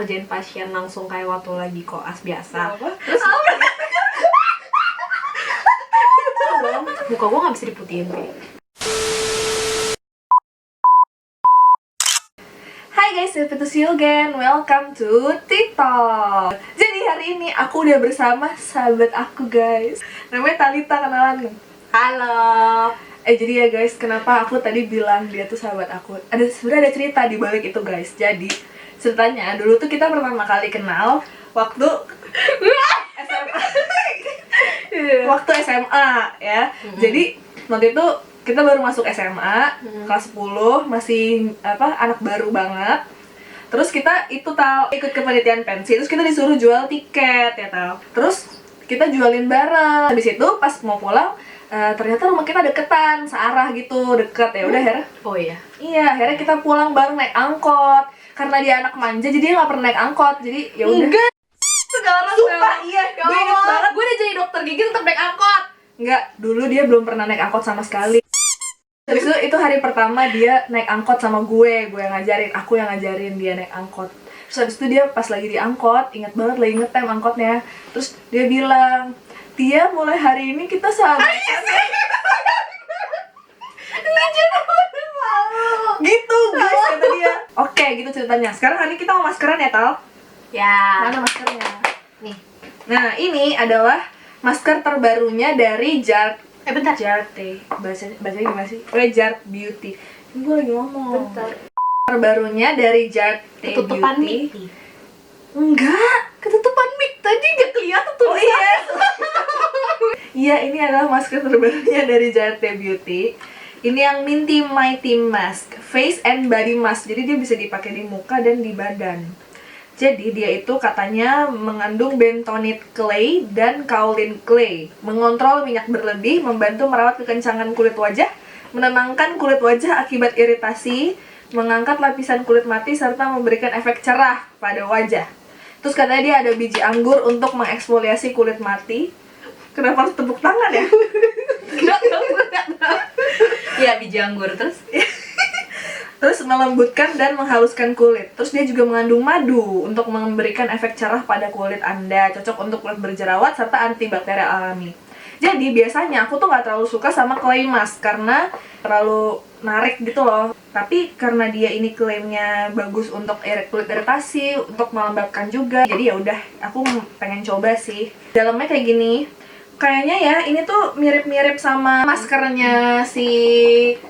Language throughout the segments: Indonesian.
ngerjain pasien langsung kayak waktu lagi koas biasa. Apa? Terus muka gue nggak bisa diputihin kayak. Hai guys, happy to see you again. Welcome to TikTok. Jadi hari ini aku udah bersama sahabat aku guys. Namanya Talitha, kenalan nih. Halo. Jadi ya guys, kenapa aku tadi bilang dia tuh sahabat aku? Sebenarnya ada cerita di balik itu guys. Jadi ceritanya dulu tuh kita pertama kali kenal waktu SMA. Waktu SMA ya. Jadi waktu itu kita baru masuk SMA, kelas 10, masih anak baru banget. Terus kita itu ikut kepanitiaan pensi, terus kita disuruh jual tiket ya Terus kita jualin bareng. Habis itu pas mau pulang, ternyata rumah kita deketan, searah gitu, deket ya udah akhirnya. Oh iya. Iya, akhirnya kita pulang bareng naik angkot. Karena dia anak manja, jadi dia nggak pernah naik angkot. Jadi ya udah. Enggak. Sekarang Sumpah iya, Ya gue inget Allah, banget. gue udah jadi dokter gigi tetap naik angkot. Enggak, dulu dia belum pernah naik angkot sama sekali. Habis itu hari pertama dia naik angkot sama gue yang ngajarin, aku yang ngajarin dia naik angkot. Terus habis itu dia pas lagi di angkot, ingat banget lagi ngetem angkotnya. Terus dia bilang, "Tia, mulai hari ini kita sahabat." Gitu guys kata dia. Oke, gitu ceritanya. Sekarang hari ini kita mau maskeran ya, Tal? Ya. Mana maskernya? Nih. Nah, ini adalah masker terbarunya dari Jart. Bentar. Jarte. Bacanya gimana sih? Jart Beauty. Ini gue lagi ngomong. Bentar. Terbarunya dari Jarte Ketutupan Beauty. mic nih. Enggak, ketutupan mic tadi gak kelihatan tuh. Oh iya. Iya, ini adalah masker terbarunya dari Jarte Beauty. Ini yang Minty Mighty Mask, Face and Body Mask. Jadi dia bisa dipakai di muka dan di badan. Jadi dia itu katanya mengandung bentonite clay dan kaolin clay, mengontrol minyak berlebih, membantu merawat kekencangan kulit wajah, menenangkan kulit wajah akibat iritasi, mengangkat lapisan kulit mati, serta memberikan efek cerah pada wajah. Terus katanya dia ada biji anggur untuk mengeksfoliasi kulit mati. Kenapa harus tepuk tangan ya? Enggak tahu. Iya, biji anggur terus. Terus melembutkan dan menghaluskan kulit. Terus dia juga mengandung madu untuk memberikan efek cerah pada kulit Anda, cocok untuk kulit berjerawat serta antibakterial alami. Jadi biasanya aku tuh nggak terlalu suka sama clay mask karena terlalu narik gitu loh. Tapi karena dia ini klaimnya bagus untuk kulit iritasi, untuk melembabkan juga. Jadi ya udah, aku pengen coba sih. Dalamnya kayak gini. Kayaknya ya, ini tuh mirip-mirip sama maskernya si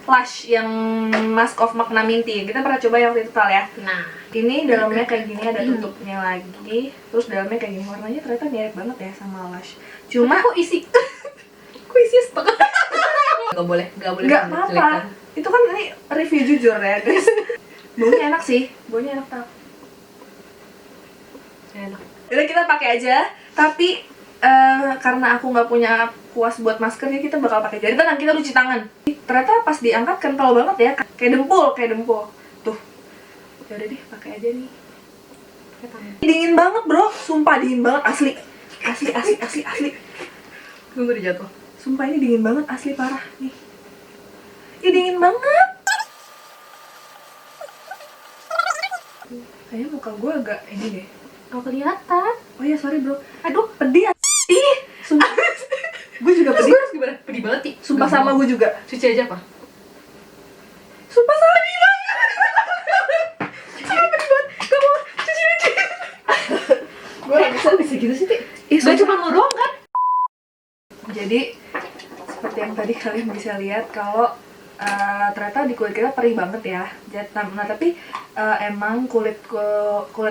Lush yang Mask of Magna Minty. Kita pernah coba yang waktu itu ya. Nah, Ini dalamnya kayak gini, ada tutupnya lagi. Terus dalamnya kayak gini, warnanya ternyata mirip banget ya sama Lush. Cuma kok isi setengah. Gak boleh nggak menjelekkan. apa-apa. Itu kan ini review jujur ya guys. Baunya enak sih, baunya enak tau. Enak. Udah kita pakai aja, tapi karena aku nggak punya kuas buat masker, jadi kita bakal pakai jari. Tenang, kita cuci tangan. Ternyata pas diangkat kental banget ya, kayak dempul. Tuh, yaudah deh, pakai aja nih. Dingin banget bro, sumpah dingin banget, asli. Gue udah jatuh. Sumpah ini dingin banget, asli parah nih. Ih, dingin banget. Kayaknya muka gue agak ini deh. Gak kelihatan. Oh ya, sorry bro. Aduh, Pedih. Ih, sumpah. Gue juga terus pedih. gue harus gimana? Pedih banget sih. Sumpah sama gue juga. Cuci aja apa? Sumpah sama dia banget. Sama pedih banget. Gak mau cuci. Gue gak bisa gitu sih, Ti? Ih, Gak cuma lo doang kan? Jadi seperti yang tadi kalian bisa lihat kalau ternyata di kulit kita perih banget ya. Nah tapi emang kulit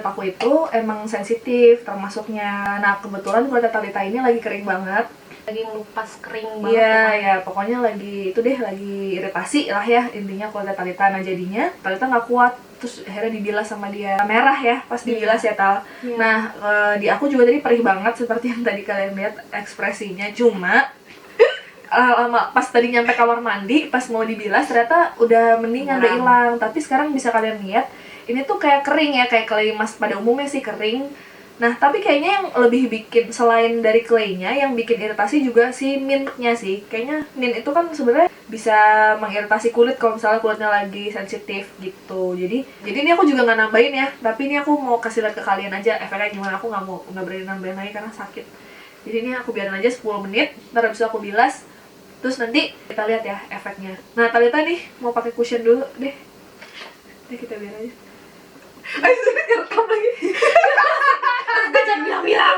aku itu emang sensitif termasuknya. Nah kebetulan kulit Talitha ini lagi kering banget. Lagi ngelupas kering banget. Iya ya, pokoknya lagi itu deh, lagi iritasi lah ya intinya kulit Talitha. Nah jadinya Talitha nggak kuat, terus akhirnya dibilas sama dia, merah ya pas dibilas ya Tal. Iya. Nah di aku juga tadi perih banget seperti yang tadi kalian lihat ekspresinya. Cuma lama pas tadi nyampe kamar mandi, pas mau dibilas ternyata udah mendingan, udah hilang. Tapi sekarang bisa kalian lihat ini tuh kayak kering ya, kayak clay mask pada umumnya sih kering. Nah tapi kayaknya yang lebih bikin, selain dari claynya, yang bikin iritasi juga si mintnya sih. Kayaknya mint itu kan sebenarnya bisa mengiritasi kulit kalau misalnya kulitnya lagi sensitif gitu. Jadi ini aku juga nggak nambahin ya, tapi ini aku mau kasih lihat ke kalian aja efeknya gimana. Aku nggak berani nambahin lagi karena sakit. Jadi ini aku biarin aja 10 menit, ntar habis itu aku bilas, terus nanti kita lihat ya efeknya. Nah Talita nih mau pakai cushion dulu deh. Kita biar aja. Ayo sudah direkam lagi. Gue jangan bilang-bilang.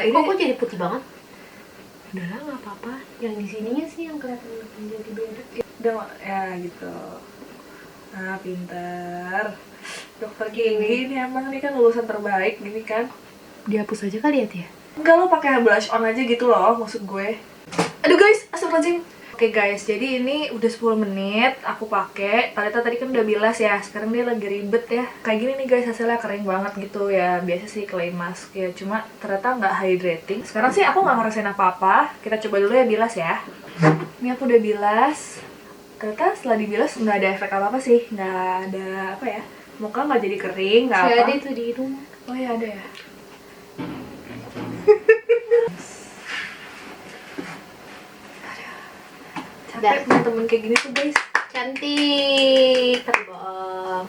Ini Kok jadi putih banget? Udah lah, nggak apa-apa. Yang di sininya sih yang kelihatan menjadi beda. udah ya gitu. Nah pinter. Dokter gini ini emang nih kan lulusan terbaik gini kan. Dihapus aja kali ya Tia? Enggak, lo pakai blush on aja gitu loh maksud gue. Aduh guys, astagfirullahaladzim. Oke guys, jadi ini udah 10 menit aku pakai. Talita tadi kan udah bilas ya, sekarang dia lagi ribet ya. Kayak gini nih guys, hasilnya kering banget gitu ya. Biasa sih clay mask ya, cuma ternyata nggak hydrating. Sekarang sih aku nggak ngerasain apa-apa. Kita coba dulu ya bilas ya. Ini aku udah bilas. Ternyata setelah dibilas nggak ada efek apa-apa sih. Nggak ada apa ya, muka nggak jadi kering, nggak apa. Ada itu di hidung. Oh ya ada ya. Capek punya temen kayak gini tuh guys. Cantik, tapi bohong.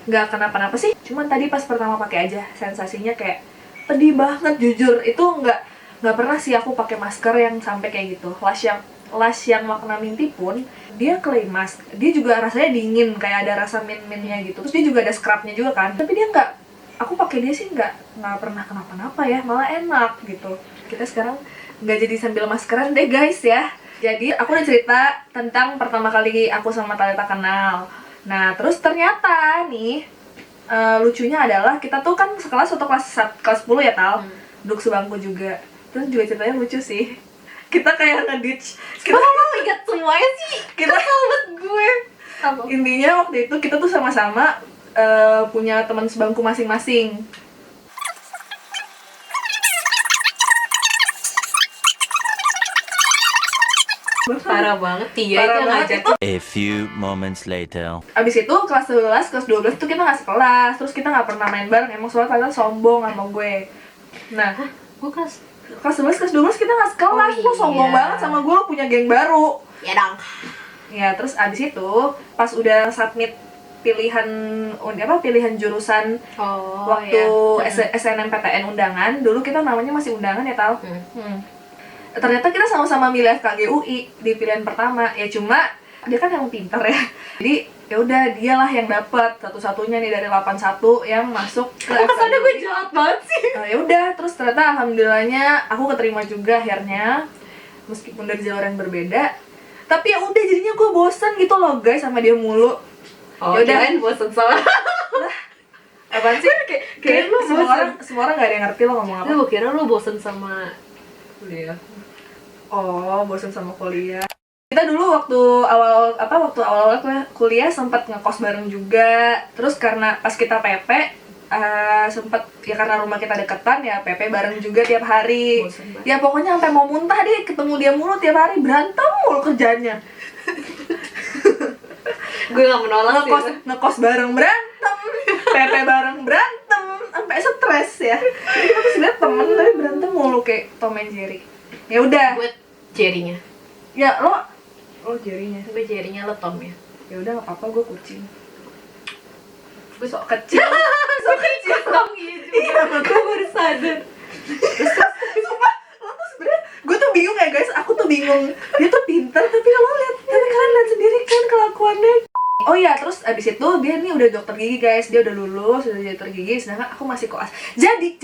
Nggak kenapa-napa sih, cuman tadi pas pertama pakai aja sensasinya kayak pedih banget jujur. Itu nggak pernah sih aku pakai masker yang sampai kayak gitu. Lash yang warna minty pun dia clay mask, dia juga rasanya dingin, kayak ada rasa mint-mintnya gitu. Terus dia juga ada scrubnya juga kan, tapi dia nggak, aku pakai dia sih nggak pernah kenapa-napa ya, malah enak gitu. Kita sekarang nggak jadi sambil maskeran deh guys ya. Jadi aku udah cerita tentang pertama kali aku sama Talita kenal. Nah terus ternyata nih lucunya adalah kita tuh kan sekelas waktu kelas 10 ya Tal, duduk sebangku juga. Terus juga ceritanya lucu sih. Kita kayak ngeditch. Kita Ingat semuanya sih. kita sahabat gue. Apa? Intinya waktu itu kita tuh sama-sama punya teman sebangku masing-masing. Parah banget Tia Parah itu yang banget ngajak. itu. A few moments later. Abis itu kelas 11, kelas 12 tuh kita gak sekelas. Terus kita gak pernah main bareng, emang soalnya kalian sombong sama gue. Nah, Gue kelas. kelas 11, kelas 12 kita gak sekelas. Oh, Lu sombong iya. banget sama gue, lu punya geng baru. Ya dong. Ya, terus abis itu pas udah submit pilihan jurusan Oh waktu ya. SNMPTN undangan, dulu kita namanya masih undangan ya Tal. Ternyata kita sama-sama milih FKG UI di pilihan pertama. Ya cuma dia kan emang pintar ya. Jadi ya udah dialah yang dapat satu-satunya nih dari 81 yang masuk ke Kesannya gue FKG UI. jahat banget sih. Ya udah, terus ternyata alhamdulillahnya aku keterima juga akhirnya, meskipun dari jalur yang berbeda. Tapi ya udah jadinya gue bosan gitu loh guys sama dia mulu. Oh, Yaudah. kirain bosen sama. Apaan sih? Kayak lu semua orang gak ada yang ngerti lo ngomong apa. Gue kira lu bosen sama kuliah. Oh, bosan sama kuliah. Kita dulu waktu awal kuliah sempat ngekos bareng juga. Terus karena pas kita PP sempat ya karena rumah kita deketan ya PP bareng juga tiap hari. Bosen banget. Ya pokoknya sampai mau muntah deh ketemu dia mulu tiap hari, berantem mulu kerjanya. Gue gak menolak sih. Ngekos bareng berantem, PP bareng berantem, sampai stres ya. Jadi kita tuh sebenarnya temen tapi berantem mulu kayak Tom and Jerry. Ya udah. Gue jerinya. Ya lo jarinya. Gue jerinya, lo Tom ya. Ya udah nggak apa-apa, gue kucing. Gue sok kecil. Sok kecil. Tom gitu. Iya, Gue baru sadar. Sumpah, lo tuh sebenarnya gue tuh bingung ya guys, aku tuh bingung. Dia tuh pintar tapi kalian lihat sendiri kan kelakuannya. Oh iya, terus abis itu dia nih udah dokter gigi guys, dia udah lulus, udah jadi dokter gigi, sedangkan aku masih koas. Jadi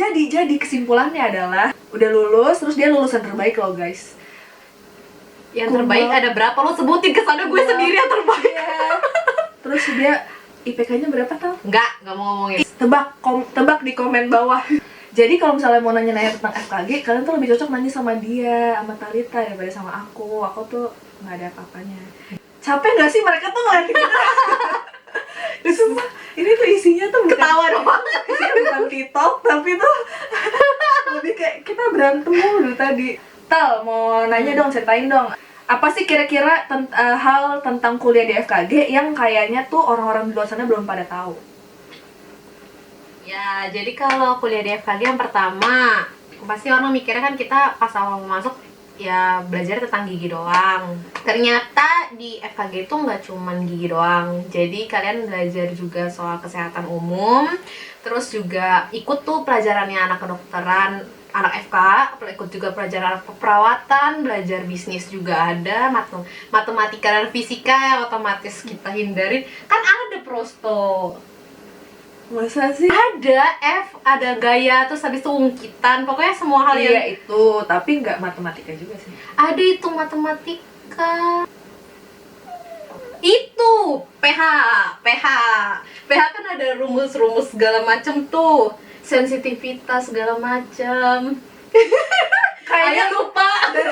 kesimpulannya adalah udah lulus, terus dia lulusan terbaik loh guys. Yang terbaik ada berapa? Lo sebutin kesana gue sendiri yang terbaik. Iya. Terus dia IPK-nya berapa tau? Enggak mau ngomongin. Tebak di komen bawah. Jadi kalau misalnya mau nanya-nanya tentang FKG, kalian tuh lebih cocok nanya sama dia, sama Talita daripada sama aku. Aku tuh nggak ada apa-apanya. Capek nggak sih mereka tuh ngeliatin kita? Sumpah, ini tuh isinya tuh bukan Ketawa doang. Isinya bukan TikTok, tapi tuh lebih kayak kita berantem mulu tadi. Tal, mau nanya dong, ceritain dong. Apa sih kira-kira hal tentang kuliah di FKG yang kayaknya tuh orang-orang di luar sana belum pada tahu? Ya, jadi kalau kuliah di FKG yang pertama, pasti orang mikirnya kan kita pas awal mau masuk ya belajar tentang gigi doang. Ternyata di FKG itu nggak cuman gigi doang, jadi kalian belajar juga soal kesehatan umum, terus juga ikut tuh pelajarannya anak kedokteran, anak FK, ikut juga pelajaran perawatan, belajar bisnis juga ada, matematika dan fisika yang otomatis kita hindarin. Kan ada prosto, Masa sih? ada F, ada gaya, terus habis itu ungkitan, pokoknya semua hal yang Iya itu, tapi nggak matematika juga sih. ada itu matematika. Itu PH, PH, PH kan ada rumus-rumus segala macem tuh, sensitivitas segala macem. Kayaknya Ayo lupa. dari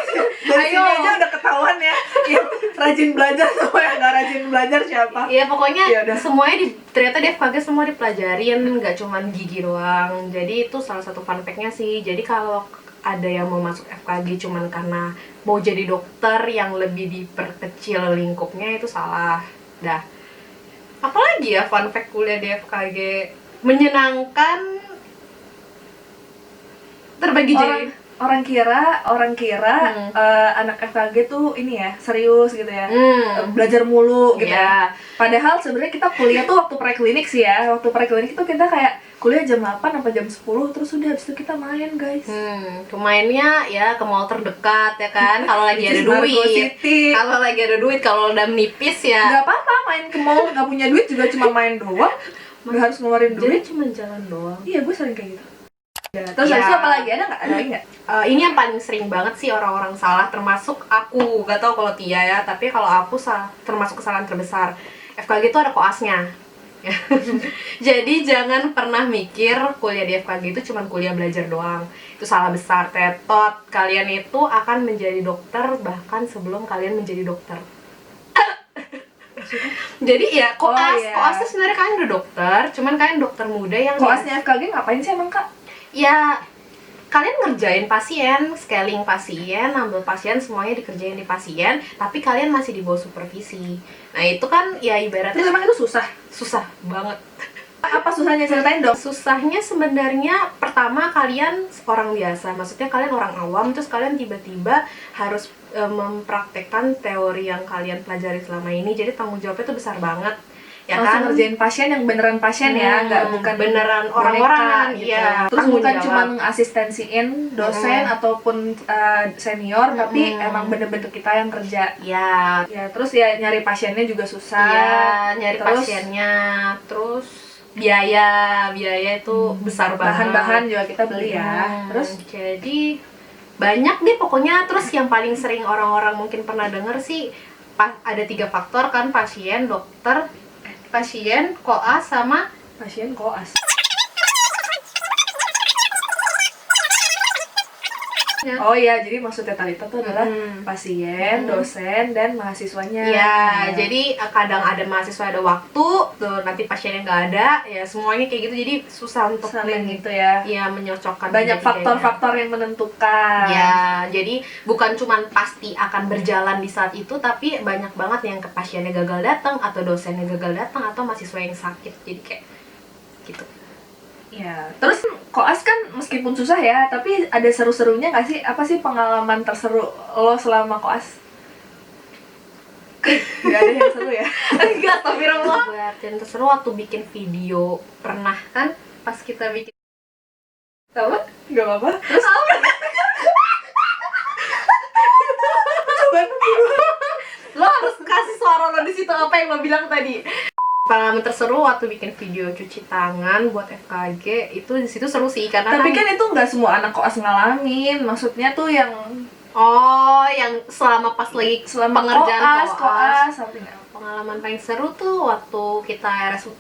Ayo. sini aja udah ketahuan ya, yang rajin belajar sama yang nggak rajin belajar siapa. Iya pokoknya Ya udah. semuanya ternyata di FKG semua dipelajarin, nggak cuman gigi doang. Jadi itu salah satu fun fact-nya sih. Jadi kalau ada yang mau masuk FKG cuman karena mau jadi dokter yang lebih diperkecil lingkupnya, itu salah. Dah. Apalagi ya fun fact kuliah di FKG? Menyenangkan, terbagi jadi Orang kira anak FKG tuh ini ya serius gitu ya, belajar mulu gitu ya. Padahal sebenarnya kita kuliah tuh waktu preklinik sih ya, waktu preklinik tuh kita kayak kuliah jam 8 sampai jam 10, terus udah habis itu kita main guys. Kemainnya ya ke mall terdekat ya kan, kalau lagi ada Which is Margo duit. City. Kalau lagi ada duit, kalau udah menipis ya. Nggak apa-apa main ke mall, nggak punya duit juga cuma main doang, nggak harus ngeluarin Jadi duit. cuma jalan doang. Iya, gue sering kayak gitu. Terus Ya. habis itu apa lagi? Ada lagi nggak? Ini yang paling sering banget sih orang-orang salah, termasuk aku. Gak tau kalau Tia ya, tapi kalau aku termasuk kesalahan terbesar. FKG itu ada koasnya. Jadi jangan pernah mikir kuliah di FKG itu cuma kuliah belajar doang. Itu salah besar, tetot. Kalian itu akan menjadi dokter bahkan sebelum kalian menjadi dokter. Jadi ya koas, iya. koas itu sebenarnya kalian udah dokter, cuman kalian dokter muda yang Koasnya FKG ngapain sih emang Kak? ya kalian ngerjain pasien, scaling pasien, ambil pasien, semuanya dikerjain di pasien, tapi kalian masih di bawah supervisi. Nah itu kan ya Terus ibaratnya emang itu susah? susah banget. Apa susahnya, ceritain dong. Susahnya sebenarnya pertama kalian orang biasa, maksudnya kalian orang awam, terus kalian tiba-tiba harus mempraktekkan teori yang kalian pelajari selama ini, jadi tanggung jawabnya itu besar banget. Ya Langsung kan? ngerjain pasien yang beneran pasien ya, nggak bukan beneran boneka orang-orang gitu. iya. Terus Tanggung bukan jawab. cuma ngasistensiin dosen ataupun senior, tapi emang bener-bener kita yang kerja. Ya, Ya, terus ya nyari pasiennya juga susah. iya, nyari Terus pasiennya, terus biaya itu besar banget. bahan-bahan juga kita beli ya. Terus jadi banyak deh pokoknya. Terus yang paling sering orang-orang mungkin pernah denger sih ada 3 faktor kan, pasien, dokter, pasien, koas, sama pasien koas. Ya. Oh iya, jadi maksudnya Talita tuh adalah Mm-mm. pasien, dosen, dan mahasiswanya. Ya, jadi kadang ada mahasiswa ada waktu, tuh nanti pasiennya nggak ada, ya semuanya kayak gitu. Jadi susah untuk saling gitu ya. ya menyocokkan Banyak tiga-tiganya. faktor-faktor yang menentukan. Ya, jadi bukan cuman pasti akan berjalan di saat itu, tapi banyak banget yang ke pasiennya gagal datang, atau dosennya gagal datang, atau mahasiswa yang sakit. Jadi kayak gitu. Ya, terus koas kan meskipun susah ya, tapi ada seru-serunya nggak sih? Apa sih pengalaman terseru lo selama koas? Gak ada yang seru ya? Enggak, astagfirullah. Dan terseru waktu bikin video. Pernah kan pas kita bikin Apa? Gak apa-apa. Terus coba dulu. lo harus kasih suara lo di situ, apa yang lo bilang tadi. Pengalaman terseru waktu bikin video cuci tangan buat FKG itu di situ seru sih karena Tapi kan itu nggak semua anak koas ngalamin. Maksudnya tuh yang yang selama pas lagi selama pengerjaan koas something else. Pengalaman paling seru tuh waktu kita RSUT.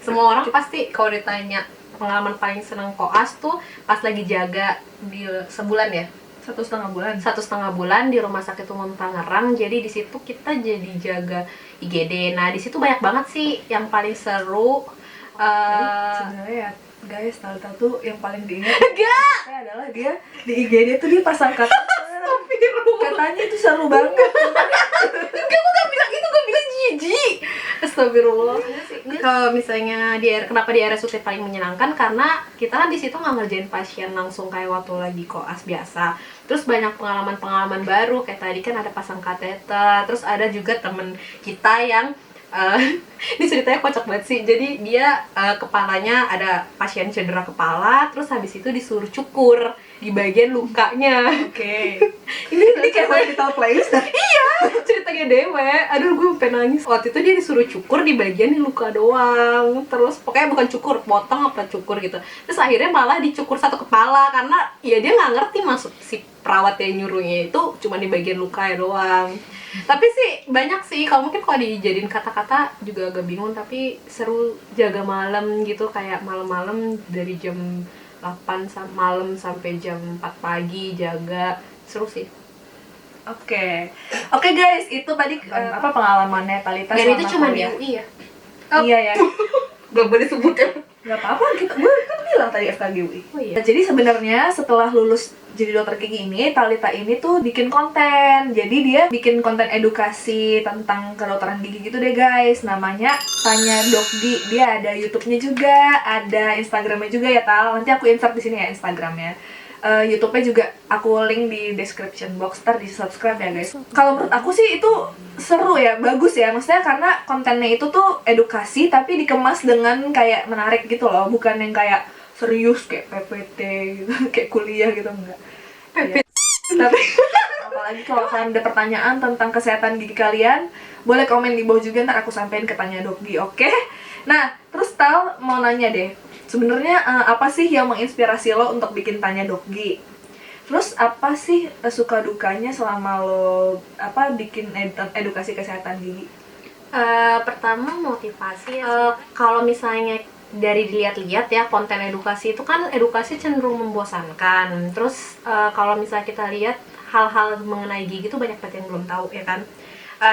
Semua orang pasti kalau ditanya pengalaman paling seneng koas tuh pas lagi jaga di sebulan ya. 1,5 bulan. 1,5 bulan di Rumah Sakit Umum Tangerang. Jadi di situ kita jadi jaga IGD. Nah, di situ banyak banget sih yang paling seru. Sebenarnya ya guys, Talita tuh yang paling diingat adalah dia di IGD tuh dia pasang kata. Katanya itu seru banget. Enggak, gue gak bilang itu, gue bilang jijik. Astagfirullah. Kalau misalnya kenapa di RSUD paling menyenangkan karena kita kan di situ nggak ngerjain pasien langsung kayak waktu lagi koas biasa. Terus banyak pengalaman-pengalaman baru, kayak tadi kan ada pasang kateter, terus ada juga temen kita yang ini ceritanya kocak banget sih. Jadi dia kepalanya ada pasien cedera kepala, terus habis itu disuruh cukur di bagian lukanya. Oke. Ini kayak My Little Place. Iya, ceritanya Dewe. Aduh, gue sampai nangis. Waktu itu dia disuruh cukur di bagian luka doang. Terus pokoknya bukan cukur, potong apa cukur gitu. Terus akhirnya malah dicukur satu kepala karena ya dia nggak ngerti maksud si perawat yang nyuruhnya itu cuma di bagian lukanya doang. Tapi sih banyak sih, kalau mungkin kalau dijadiin kata-kata juga agak bingung, tapi seru jaga malam gitu, kayak malam-malam dari jam 8 malam sampai jam 4 pagi jaga, seru sih. Oke guys, itu tadi apa pengalamannya Talita Dan selama itu cuma di kuliah. UI ya? Iya ya. Gak boleh sebut ya? Gak apa-apa, gue kan bilang tadi FKG UI. Oh iya. Jadi sebenarnya setelah lulus jadi dokter gigi ini, Talita ini tuh bikin konten. Jadi dia bikin konten edukasi tentang kedokteran gigi gitu deh guys. Namanya Tanya Dokgi. Dia ada YouTube-nya juga, ada Instagram-nya juga ya Tal. Nanti aku insert di sini ya Instagram-nya. YouTube-nya juga aku link di description box, ntar di subscribe ya guys. Kalau menurut aku sih itu seru ya, bagus ya, maksudnya karena kontennya itu tuh edukasi tapi dikemas dengan kayak menarik gitu loh, bukan yang kayak serius kayak PPT gitu, kayak kuliah gitu, enggak. PPT. Ya. Tapi apalagi kalau kalian ada pertanyaan tentang kesehatan gigi kalian, boleh komen di bawah juga, ntar aku sampein ke Tanya Dokgi, oke? Nah, terus Tal mau nanya deh, sebenarnya apa sih yang menginspirasi lo untuk bikin Tanya Dokgi? Terus apa sih suka dukanya selama lo bikin edukasi kesehatan gigi? Pertama motivasi ya. Kalau misalnya dari dilihat-lihat ya, konten edukasi itu kan edukasi cenderung membosankan. Terus kalau misalnya kita lihat hal-hal mengenai gigi itu banyak banget yang belum tahu ya kan.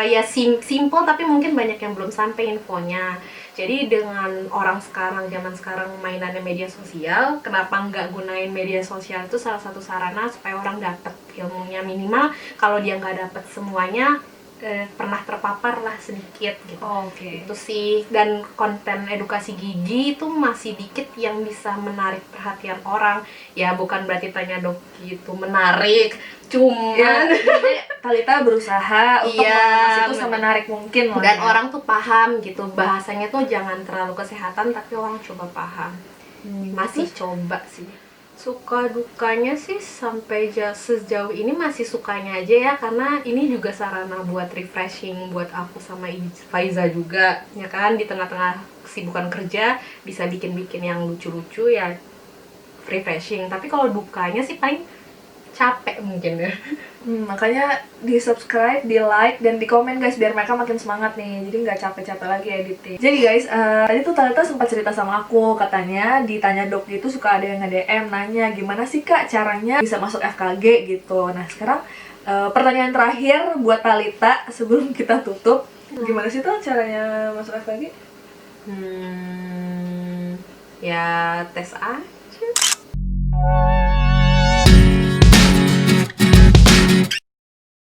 Ya simple tapi mungkin banyak yang belum sampai infonya. Jadi dengan orang sekarang, zaman sekarang mainannya media sosial, kenapa nggak gunain media sosial itu salah satu sarana supaya orang dapat ilmunya, minimal kalau dia nggak dapat semuanya pernah terpapar lah sedikit gitu. Oke. Itu sih, dan konten edukasi gigi itu masih dikit yang bisa menarik perhatian orang. Ya bukan berarti Tanya Dokgi itu menarik, cuman Ya, jadi Talita berusaha untuk Iya, mengemas itu semenarik mungkin lah. dan ya. orang tuh paham gitu, bahasanya tuh jangan terlalu kesehatan tapi orang coba paham. Masih coba sih. Suka dukanya sih sampai sejauh ini masih sukanya aja ya, karena ini juga sarana buat refreshing buat aku sama Faiza juga ya kan, di tengah-tengah kesibukan kerja bisa bikin-bikin yang lucu-lucu ya, refreshing. Tapi kalau dukanya sih paling capek mungkin ya. Makanya di subscribe, di like, dan di komen guys biar mereka makin semangat nih, jadi nggak capek-capek lagi editing. Jadi guys, tadi tuh Talita sempat cerita sama aku, katanya di Tanya Dokgi itu suka ada yang nge-DM nanya gimana sih kak caranya bisa masuk FKG gitu. Nah sekarang pertanyaan terakhir buat Talita sebelum kita tutup, gimana sih tuh caranya masuk FKG? Ya tes A